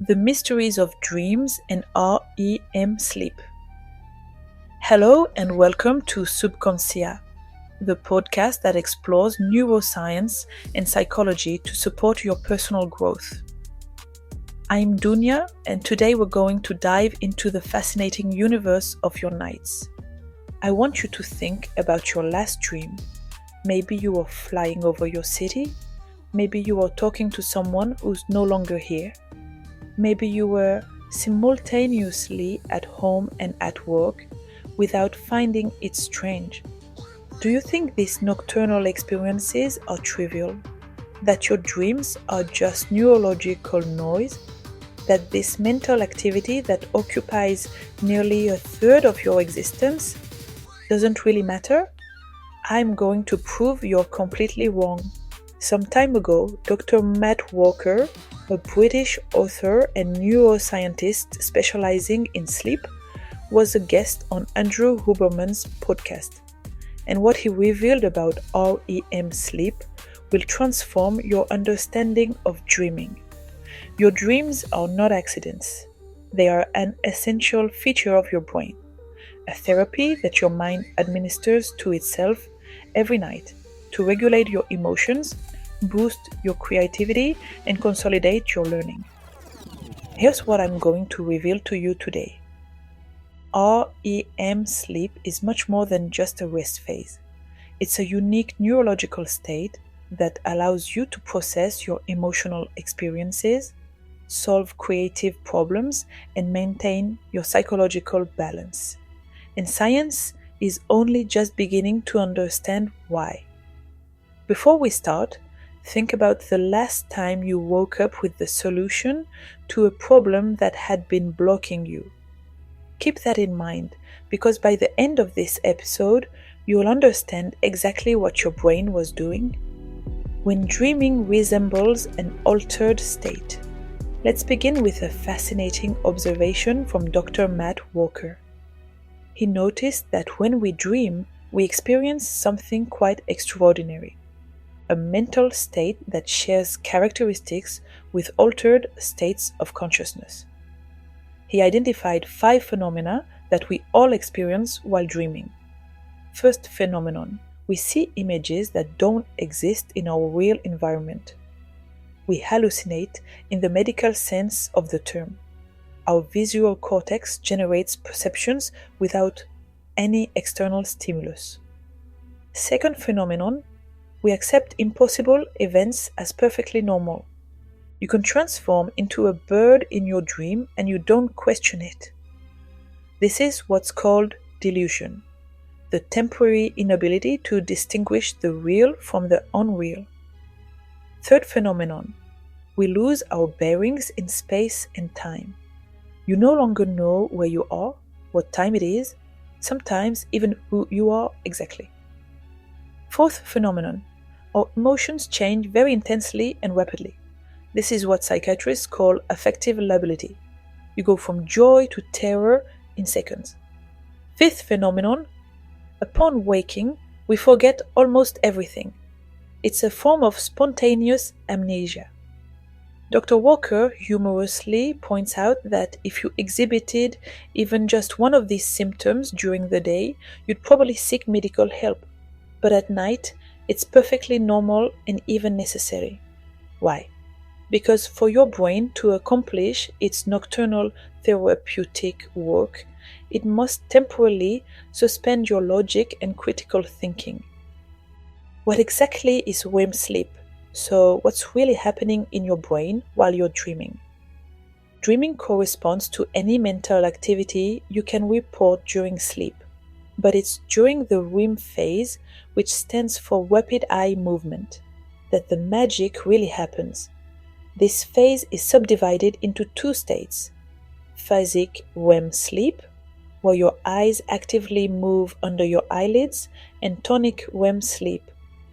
The Mysteries of Dreams and REM Sleep. Hello and welcome to Subconsia, the podcast that explores neuroscience and psychology to support your personal growth. I'm Dunya, and today we're going to dive into the fascinating universe of your nights. I want you to think about your last dream. Maybe you were flying over your city. Maybe you were talking to someone who's no longer here. Maybe you were simultaneously at home and at work without finding it strange. Do you think these nocturnal experiences are trivial? That your dreams are just neurological noise? That this mental activity that occupies nearly a third of your existence doesn't really matter? I'm going to prove you're completely wrong. Some time ago, Dr. Matt Walker, a British author and neuroscientist specializing in sleep, was a guest on Andrew Huberman's podcast. And what he revealed about REM sleep will transform your understanding of dreaming. Your dreams are not accidents. They are an essential feature of your brain, a therapy that your mind administers to itself every night to regulate your emotions, boost your creativity, and consolidate your learning. Here's what I'm going to reveal to you today. REM sleep is much more than just a rest phase. It's a unique neurological state that allows you to process your emotional experiences, solve creative problems, and maintain your psychological balance. And science is only just beginning to understand why. Before we start, think about the last time you woke up with the solution to a problem that had been blocking you. Keep that in mind, because by the end of this episode, you'll understand exactly what your brain was doing when dreaming resembles an altered state. Let's begin with a fascinating observation from Dr. Matt Walker. He noticed that when we dream, we experience something quite extraordinary. A mental state that shares characteristics with altered states of consciousness. He identified 5 phenomena that we all experience while dreaming. First phenomenon, we see images that don't exist in our real environment. We hallucinate in the medical sense of the term. Our visual cortex generates perceptions without any external stimulus. Second phenomenon, we accept impossible events as perfectly normal. You can transform into a bird in your dream and you don't question it. This is what's called delusion, the temporary inability to distinguish the real from the unreal. Third phenomenon, we lose our bearings in space and time. You no longer know where you are, what time it is, sometimes even who you are exactly. Fourth phenomenon, our emotions change very intensely and rapidly. This is what psychiatrists call affective lability. You go from joy to terror in seconds. Fifth phenomenon, upon waking, we forget almost everything. It's a form of spontaneous amnesia. Dr. Walker humorously points out that if you exhibited even just one of these symptoms during the day, you'd probably seek medical help. But at night, it's perfectly normal and even necessary. Why? Because for your brain to accomplish its nocturnal therapeutic work, it must temporarily suspend your logic and critical thinking. What exactly is REM sleep? So, what's really happening in your brain while you're dreaming? Dreaming corresponds to any mental activity you can report during sleep, but it's during the REM phase, which stands for rapid eye movement, that the magic really happens. This phase is subdivided into 2 states: phasic REM sleep, where your eyes actively move under your eyelids, and tonic REM sleep,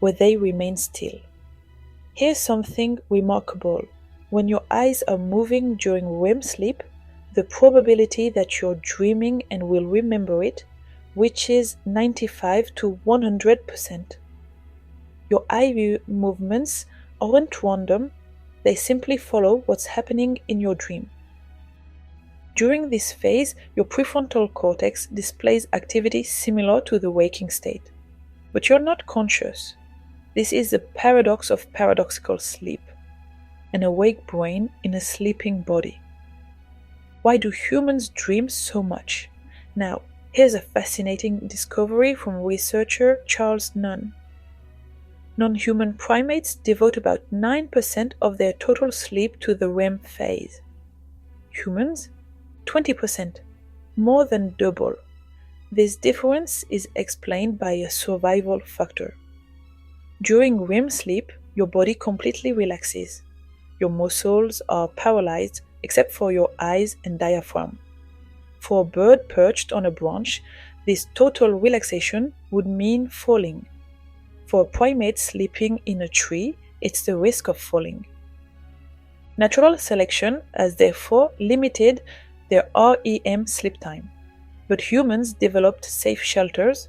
where they remain still. Here's something remarkable. When your eyes are moving during REM sleep, the probability that you're dreaming and will remember it reaches 95 to 100%. Your eye movements aren't random, they simply follow what's happening in your dream. During this phase, your prefrontal cortex displays activity similar to the waking state, but you're not conscious. This is the paradox of paradoxical sleep, an awake brain in a sleeping body. Why do humans dream so much? Now, here's a fascinating discovery from researcher Charles Nunn. Non-human primates devote about 9% of their total sleep to the REM phase. Humans? 20%, more than double. This difference is explained by a survival factor. During REM sleep, your body completely relaxes. Your muscles are paralyzed except for your eyes and diaphragm. For a bird perched on a branch, this total relaxation would mean falling. For a primate sleeping in a tree, it's the risk of falling. Natural selection has therefore limited their REM sleep time, but humans developed safe shelters.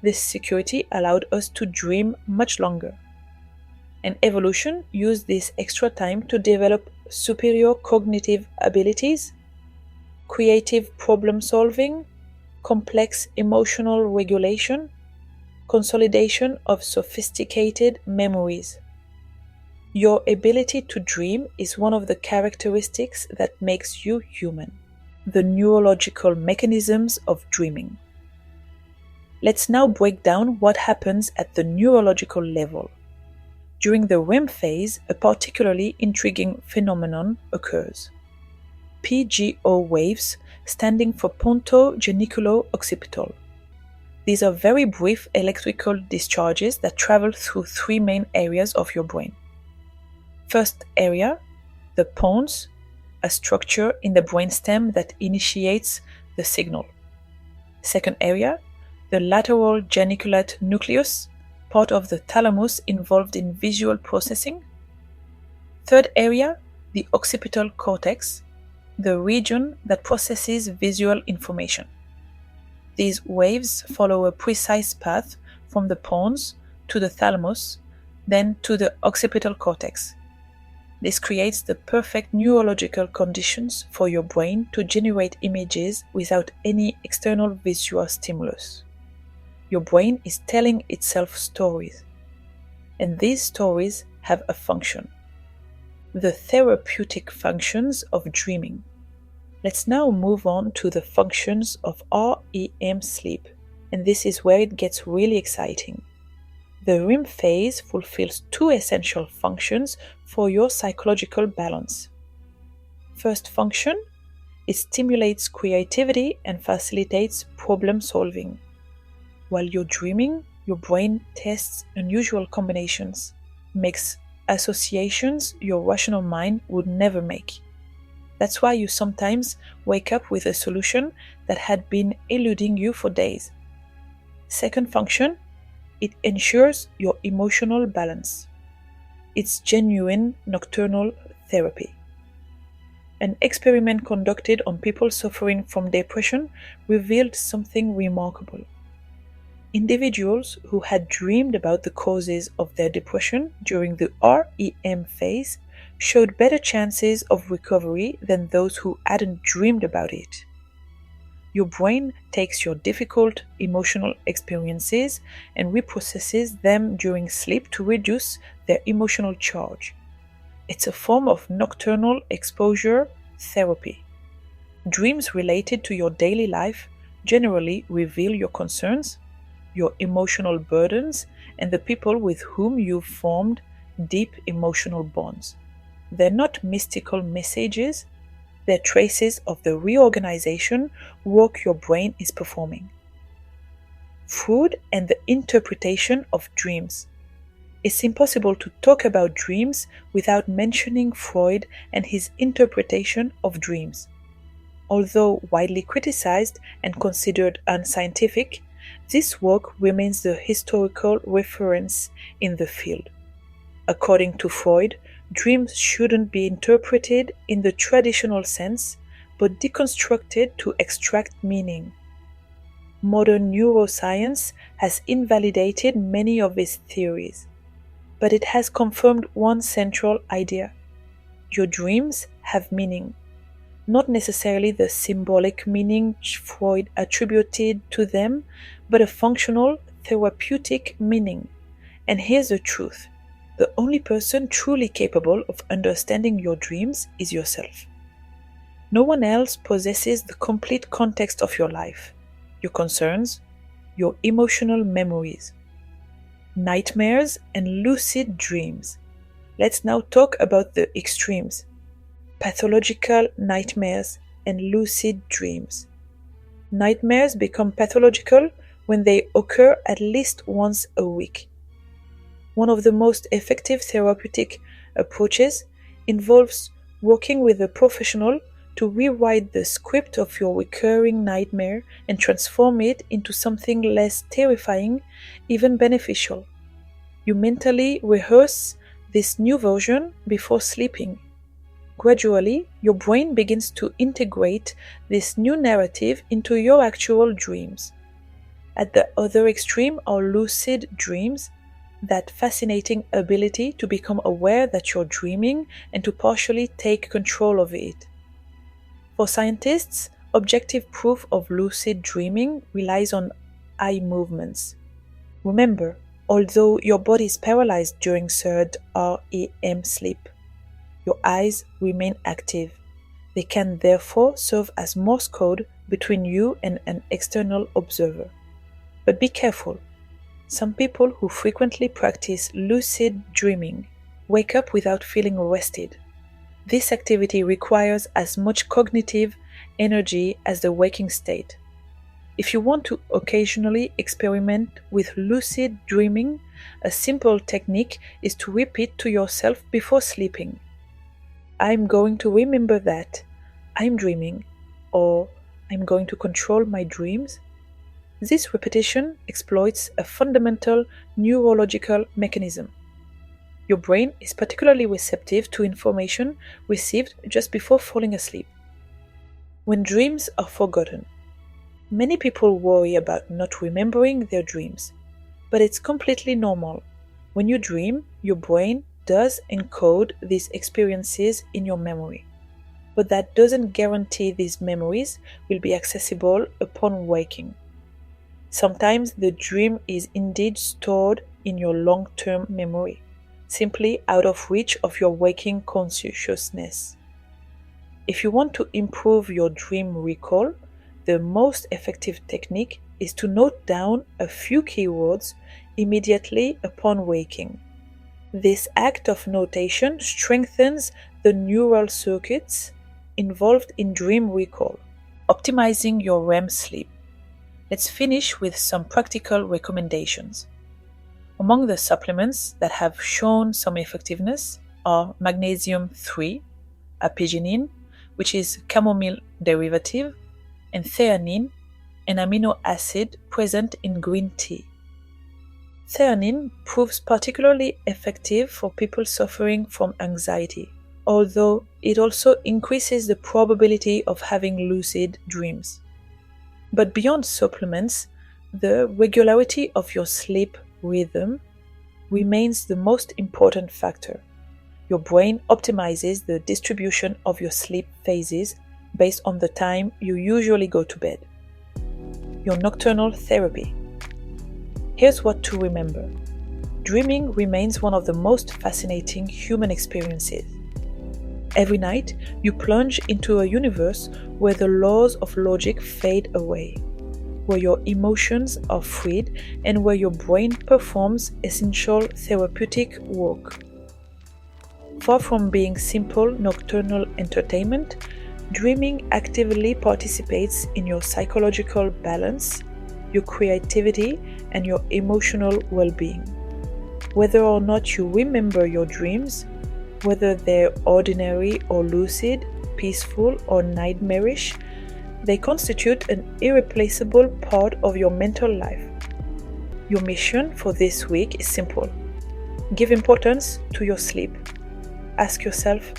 This security allowed us to dream much longer. And evolution used this extra time to develop superior cognitive abilities, creative problem solving, complex emotional regulation, consolidation of sophisticated memories. Your ability to dream is one of the characteristics that makes you human. The neurological mechanisms of dreaming. Let's now break down what happens at the neurological level. During the REM phase, a particularly intriguing phenomenon occurs. PGO waves, standing for ponto-geniculo-occipital. These are very brief electrical discharges that travel through three main areas of your brain. First area, the pons, a structure in the brainstem that initiates the signal. Second area, the lateral geniculate nucleus, part of the thalamus involved in visual processing. Third area, the occipital cortex, the region that processes visual information. These waves follow a precise path from the pons to the thalamus, then to the occipital cortex. This creates the perfect neurological conditions for your brain to generate images without any external visual stimulus. Your brain is telling itself stories, and these stories have a function. The therapeutic functions of dreaming. Let's now move on to the functions of REM sleep, and this is where it gets really exciting. The REM phase fulfills two essential functions for your psychological balance. First function, it stimulates creativity and facilitates problem solving. While you're dreaming, your brain tests unusual combinations, makes associations your rational mind would never make. That's why you sometimes wake up with a solution that had been eluding you for days. Second function, it ensures your emotional balance. It's genuine nocturnal therapy. An experiment conducted on people suffering from depression revealed something remarkable. Individuals who had dreamed about the causes of their depression during the REM phase showed better chances of recovery than those who hadn't dreamed about it. Your brain takes your difficult emotional experiences and reprocesses them during sleep to reduce their emotional charge. It's a form of nocturnal exposure therapy. Dreams related to your daily life generally reveal your concerns, your emotional burdens, and the people with whom you've formed deep emotional bonds. They're not mystical messages, they're traces of the reorganization work your brain is performing. Food and the interpretation of dreams. It's impossible to talk about dreams without mentioning Freud and his interpretation of dreams. Although widely criticized and considered unscientific, this work remains the historical reference in the field. According to Freud, dreams shouldn't be interpreted in the traditional sense, but deconstructed to extract meaning. Modern neuroscience has invalidated many of his theories, but it has confirmed one central idea. Your dreams have meaning. not necessarily the symbolic meaning Freud attributed to them, but a functional, therapeutic meaning. And here's the truth: the only person truly capable of understanding your dreams is yourself. No one else possesses the complete context of your life, your concerns, your emotional memories, nightmares, and lucid dreams. Let's now talk about the extremes: pathological nightmares and lucid dreams. Nightmares become pathological when they occur at least once a week. One of the most effective therapeutic approaches involves working with a professional to rewrite the script of your recurring nightmare and transform it into something less terrifying, even beneficial. You mentally rehearse this new version before sleeping. Gradually, your brain begins to integrate this new narrative into your actual dreams. At the other extreme are lucid dreams, that fascinating ability to become aware that you're dreaming and to partially take control of it. For scientists, objective proof of lucid dreaming relies on eye movements. Remember, although your body is paralyzed during third REM sleep, your eyes remain active. They can therefore serve as Morse code between you and an external observer. But be careful. Some people who frequently practice lucid dreaming wake up without feeling rested. This activity requires as much cognitive energy as the waking state. If you want to occasionally experiment with lucid dreaming, a simple technique is to repeat to yourself before sleeping: I'm going to remember that I'm dreaming, or I'm going to control my dreams. This repetition exploits a fundamental neurological mechanism. Your brain is particularly receptive to information received just before falling asleep. When dreams are forgotten, many people worry about not remembering their dreams, but it's completely normal. When you dream, your brain does encode these experiences in your memory. But that doesn't guarantee these memories will be accessible upon waking. Sometimes the dream is indeed stored in your long-term memory, simply out of reach of your waking consciousness. If you want to improve your dream recall, the most effective technique is to note down a few keywords immediately upon waking. This act of notation strengthens the neural circuits involved in dream recall, optimizing your REM sleep. Let's finish with some practical recommendations. Among the supplements that have shown some effectiveness are magnesium 3, apigenin, which is chamomile derivative, and theanine, an amino acid present in green tea. Theanine proves particularly effective for people suffering from anxiety, although it also increases the probability of having lucid dreams. But beyond supplements, the regularity of your sleep rhythm remains the most important factor. Your brain optimizes the distribution of your sleep phases based on the time you usually go to bed. Your nocturnal therapy. Here's what to remember. Dreaming remains one of the most fascinating human experiences. Every night, you plunge into a universe where the laws of logic fade away, where your emotions are freed, and where your brain performs essential therapeutic work. Far from being simple nocturnal entertainment, dreaming actively participates in your psychological balance, your creativity, and your emotional well-being. Whether or not you remember your dreams, whether they're ordinary or lucid, peaceful or nightmarish, they constitute an irreplaceable part of your mental life. Your mission for this week is simple. Give importance to your sleep. Ask yourself,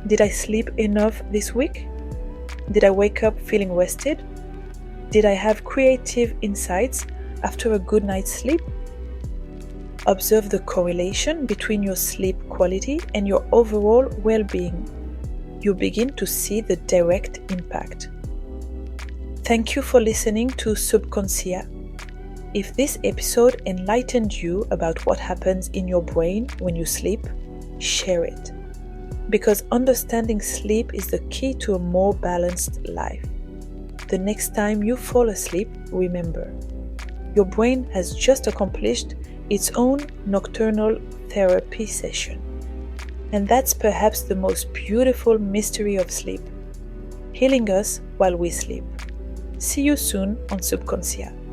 did I sleep enough this week? Did I wake up feeling rested? Did I have creative insights after a good night's sleep? Observe the correlation between your sleep quality and your overall well-being. you begin to see the direct impact. Thank you for listening to Subconsia. If this episode enlightened you about what happens in your brain when you sleep, share it. Because understanding sleep is the key to a more balanced life. The next time you fall asleep, remember, your brain has just accomplished its own nocturnal therapy session. And that's perhaps the most beautiful mystery of sleep, healing us while we sleep. See you soon on Subconsia.